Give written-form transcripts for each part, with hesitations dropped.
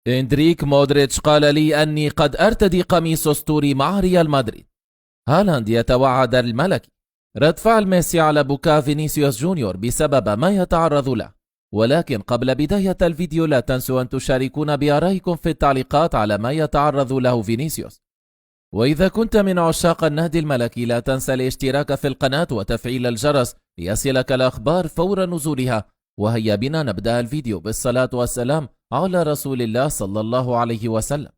إندريك مودريتش قال لي أني قد أرتدي قميص أسطوري مع ريال مدريد. هالاند يتوعد الملكي. رد فعل ميسي على بكاء فينيسيوس جونيور بسبب ما يتعرض له. ولكن قبل بداية الفيديو لا تنسوا أن تشاركونا بآرائكم في التعليقات على ما يتعرض له فينيسيوس. وإذا كنت من عشاق النادي الملكي لا تنسى الاشتراك في القناة وتفعيل الجرس ليصلك الأخبار فور نزولها. وهيا بنا نبدأ الفيديو بالصلاة والسلام على رسول الله صلى الله عليه وسلم.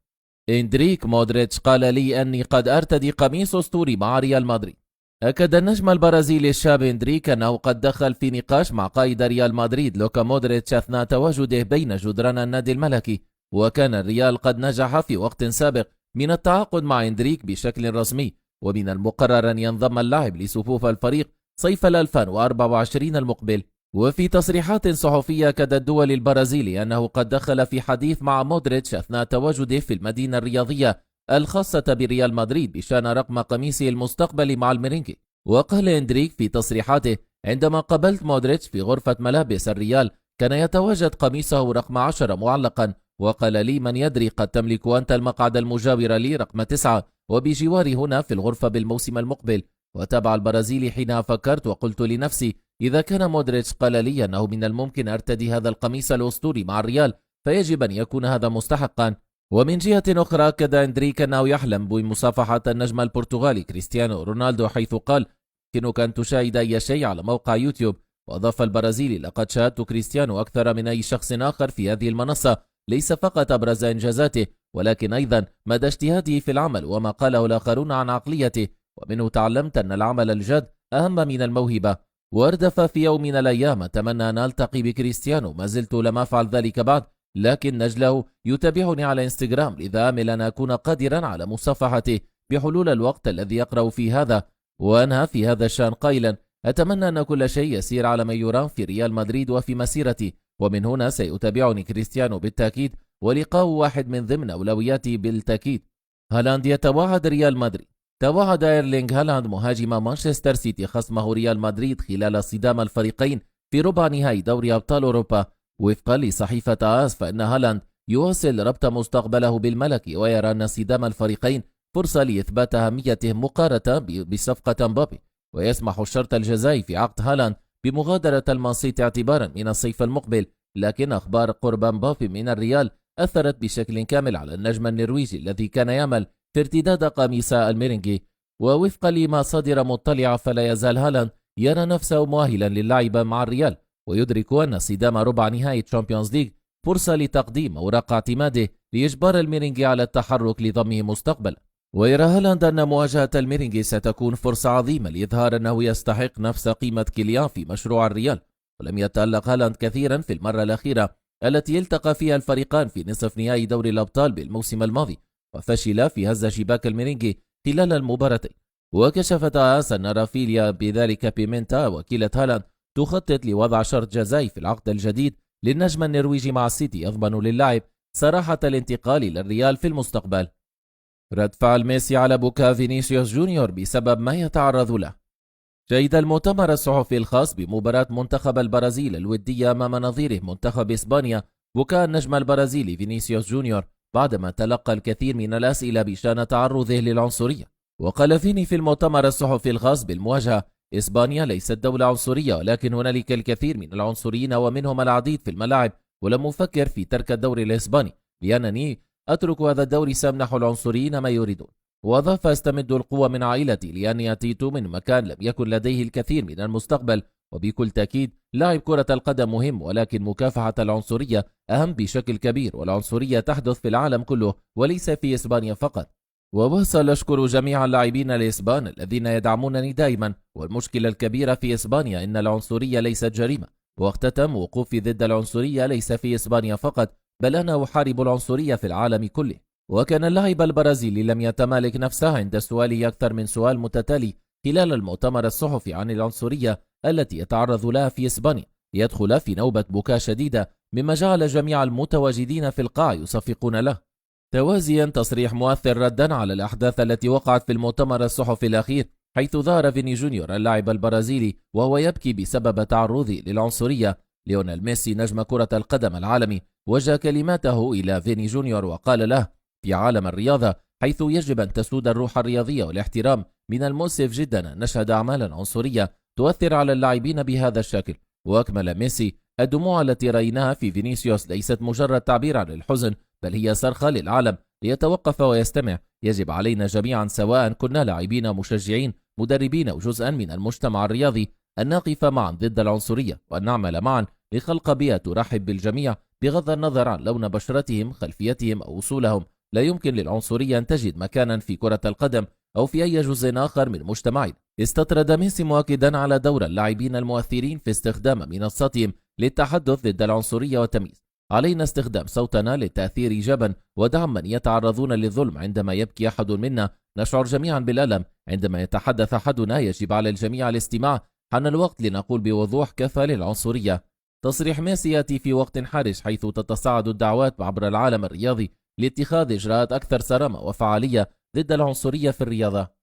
إندريك مودريتش قال لي أني قد أرتدي قميص أسطوري مع ريال مدريد. أكد النجم البرازيلي الشاب إندريك أنه قد دخل في نقاش مع قائد ريال مدريد لوكا مودريتش أثناء تواجده بين جدران النادي الملكي. وكان الريال قد نجح في وقت سابق من التعاقد مع إندريك بشكل رسمي، ومن المقرر أن ينضم اللاعب لصفوف الفريق صيف 2024 المقبل. وفي تصريحات صحفية أكد الدول البرازيلي أنه قد دخل في حديث مع مودريتش أثناء تواجده في المدينة الرياضية الخاصة بريال مدريد بشأن رقم قميصه المستقبلي مع الميرينجي. وقال إندريك في تصريحاته: عندما قابلت مودريتش في غرفة ملابس الريال كان يتواجد قميصه رقم 10 معلقا، وقال لي: من يدري قد تملك أنت المقعد المجاور لي رقم 9 وبجواري هنا في الغرفة بالموسم المقبل. وتابع البرازيلي: حينها فكرت وقلت لنفسي إذا كان مودريتش قال لي أنه من الممكن أرتدي هذا القميص الأسطوري مع الريال فيجب أن يكون هذا مستحقا. ومن جهة أخرى أكد إندريك أنه يحلم بمصافحة النجم البرتغالي كريستيانو رونالدو، حيث قال: يمكنك أن تشاهد أي شيء على موقع يوتيوب. وأضاف البرازيلي: لقد شاهدت كريستيانو أكثر من أي شخص آخر في هذه المنصة، ليس فقط أبرز إنجازاته ولكن أيضا مدى اجتهاده في العمل وما قاله الآخرون عن عقليته، ومنه تعلمت أن العمل الجاد أهم من الموهبة. واردف في يوم من الأيام: أتمنى أن ألتقي بكريستيانو، ما زلت لم أفعل ذلك بعد، لكن نجله يتابعني على انستغرام، لذا آمل أن أكون قادرا على مصافحته بحلول الوقت الذي يقرأ في هذا. وأنهى في هذا الشأن قائلا: أتمنى أن كل شيء يسير على ما يرام في ريال مدريد وفي مسيرتي، ومن هنا سيتابعني كريستيانو بالتأكيد، ولقاء واحد من ضمن أولوياتي بالتأكيد. هالاند يتوعد ريال مدريد. توعد ايرلينغ هالاند مهاجم مانشستر سيتي خصمه ريال مدريد خلال صدام الفريقين في ربع نهائي دوري أبطال أوروبا. وفقا لصحيفة آس فإن هالاند يواصل ربط مستقبله بالملكي، ويرى أن صدام الفريقين فرصة لإثبات أهميته مقارنة بصفقة مبابي، ويسمح الشرط الجزائي في عقد هالاند بمغادرة المانسيتي اعتبارا من الصيف المقبل. لكن أخبار قرب مبابي من الريال أثرت بشكل كامل على النجم النرويجي الذي كان يأمل في ارتداد قميص الميرينجي. ووفقا لما صدر مطلع فلا يزال هالاند يرى نفسه مؤهلا للعب مع الريال، ويدرك أن صدام ربع نهائي تشامبيونز ليج فرصة لتقديم أوراق اعتماده لإجبار الميرينجي على التحرك لضمه مستقبلا. ويرى هالاند أن مواجهة الميرينجي ستكون فرصة عظيمة لإظهار أنه يستحق نفس قيمة كيليان في مشروع الريال. ولم يتألق هالاند كثيرا في المرة الأخيرة التي التقى فيها الفريقان في نصف نهائي دوري الأبطال بالموسم الماضي، وفشل في هز شباك الميرينجي خلال المباراتين. وكشفت آس أن رافيليا بذلك بيمنتا وكيلة هالاند تخطط لوضع شرط جزائي في العقد الجديد للنجم النرويجي مع السيتي يضمن للاعب صراحة الانتقال إلى الريال في المستقبل. رد فعل ميسي على بكاء فينيسيوس جونيور بسبب ما يتعرض له. شهد المؤتمر الصحفي الخاص بمباراة منتخب البرازيل الودية أمام نظيره منتخب إسبانيا بكاء النجم البرازيلي فينيسيوس جونيور بعدما تلقى الكثير من الأسئلة بشأن تعرضه للعنصرية. وقال فيني في المؤتمر الصحفي الخاص بالمواجهة: إسبانيا ليست دولة عنصرية، ولكن هنالك الكثير من العنصريين ومنهم العديد في الملاعب، ولم أفكر في ترك الدوري الإسباني لأنني أترك هذا الدوري سأمنح العنصريين ما يريدون. وأضاف: أستمد القوة من عائلتي لأني أتيت من مكان لم يكن لديه الكثير من المستقبل، وبكل تأكيد لاعب كرة القدم مهم، ولكن مكافحة العنصرية أهم بشكل كبير، والعنصرية تحدث في العالم كله وليس في إسبانيا فقط. وواصل: أشكر جميع اللاعبين الإسبان الذين يدعمونني دائما، والمشكلة الكبيرة في إسبانيا إن العنصرية ليست جريمة، واختتم: وقوفي ضد العنصرية ليس في إسبانيا فقط، بل أنا أحارب العنصرية في العالم كله. وكان اللاعب البرازيلي لم يتمالك نفسه عند سؤاله أكثر من سؤال متتالي خلال المؤتمر الصحفي عن العنصرية التي يتعرض لها في إسبانيا، ليدخل في نوبة بكاء شديدة، مما جعل جميع المتواجدين في القاعة يصفقون له. توازيا تصريح مؤثر ردا على الأحداث التي وقعت في المؤتمر الصحفي الأخير، حيث ظهر فيني جونيور اللاعب البرازيلي وهو يبكي بسبب تعرضه للعنصرية، ليونيل ميسي نجم كرة القدم العالمي وجه كلماته إلى فيني جونيور وقال له: في عالم الرياضة حيث يجب أن تسود الروح الرياضية والاحترام، من المؤسف جدا أن نشهد أعمالا عنصرية تؤثر على اللاعبين بهذا الشكل. وأكمل ميسي: الدموع التي رأيناها في فينيسيوس ليست مجرد تعبير عن الحزن، بل هي صرخة للعالم ليتوقف ويستمع. يجب علينا جميعا سواء كنا لاعبين مشجعين مدربين أو جزءا من المجتمع الرياضي أن نقف معا ضد العنصرية وأن نعمل معا لخلق بيئة ترحب بالجميع بغض النظر عن لون بشرتهم، خلفيتهم أو أصولهم. لا يمكن للعنصرية أن تجد مكانا في كرة القدم أو في أي جزء آخر من مجتمعنا. استطرد ميسي مؤكدا على دور اللاعبين المؤثرين في استخدام منصتهم للتحدث ضد العنصرية والتمييز. علينا استخدام صوتنا للتأثير إيجابا ودعم من يتعرضون للظلم. عندما يبكي أحد منا نشعر جميعا بالألم، عندما يتحدث أحدنا يجب على الجميع الاستماع. حان الوقت لنقول بوضوح: كفى للعنصرية. تصريح ميسي يأتي في وقت حرج حيث تتصاعد الدعوات عبر العالم الرياضي لاتخاذ إجراءات أكثر صرامة وفعالية ضد العنصرية في الرياضة.